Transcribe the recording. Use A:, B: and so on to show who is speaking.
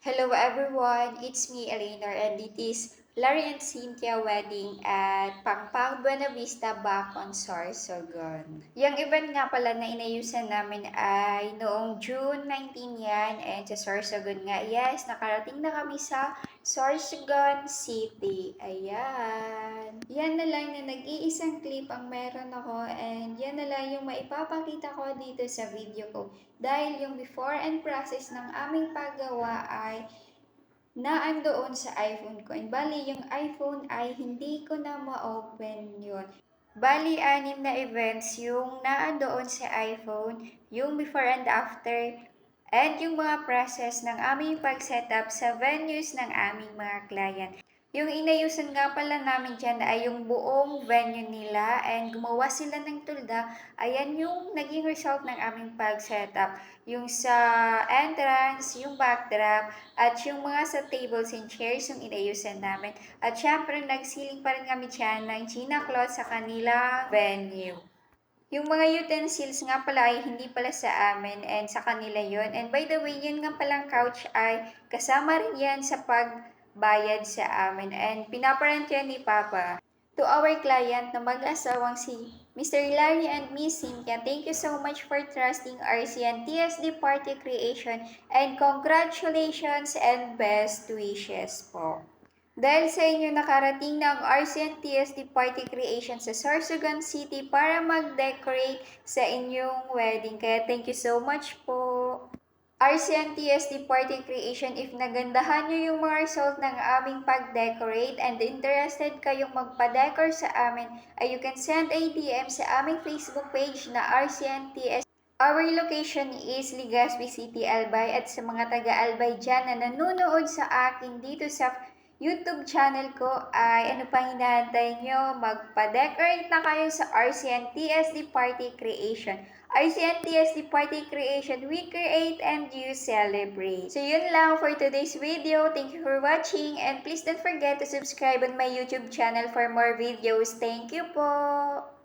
A: Hello everyone, it's me Eleanor and it is Larry and Cynthia wedding at Pangpang Buena Vista back on Sorsogon. Yung event nga pala na inayusan namin ay noong June 19 yan and sa Sorsogon nga. Yes, nakarating na kami sa Sorsogon City. Ayan. Yan na lang na nag-iisang clip ang meron ako and yan na lang yung maipapakita ko dito sa video ko. Dahil yung before and process ng aming paggawa ay naandoon sa iPhone ko. And bali, yung iPhone ay hindi ko na ma-open yun. Bali, 6 na events yung naandoon sa iPhone, yung before and after, and yung mga process ng aming pag-setup sa venues ng aming mga client. Yung inayusan nga pala namin dyan ay yung buong venue nila and gumawa sila ng tulda. Ayan yung naging result ng aming pag-setup. Yung sa entrance, yung backdrop, at yung mga sa tables and chairs yung inayusan namin. At syempre, nagsiling pa rin kami dyan ng Gina Cloth sa kanilang venue. Yung mga utensils nga pala ay hindi pala sa amin and sa kanila yon. And by the way, yun nga palang couch ay kasama rin yan sa pagbayad sa amin. And pinaparent yan ni Papa. To our client na mag-asawang si Mr. Larry and Miss Cynthia, thank you so much for trusting RCN TSD Party Creation and congratulations and best wishes po. Dahil sa inyo nakarating na ang RCN TSD Party Creation sa Sorsogon City para mag-decorate sa inyong wedding. Kaya thank you so much po. RCN TSD Party Creation, if nagandahan nyo yung mga result ng aming pag-decorate and interested kayong magpa-decor sa amin, ay you can send a DM sa aming Facebook page na RCN TSD. Our location is Legazpi City, Albay, at sa mga taga-Albay dyan na nanonood sa akin dito sa YouTube channel ko ay ano pang hinahantay nyo? Magpa-decorate na kayo sa RCN TSD Party Creation. RCN TSD Party Creation, we create and you celebrate. So yun lang for today's video. Thank you for watching and please don't forget to subscribe on my YouTube channel for more videos. Thank you po!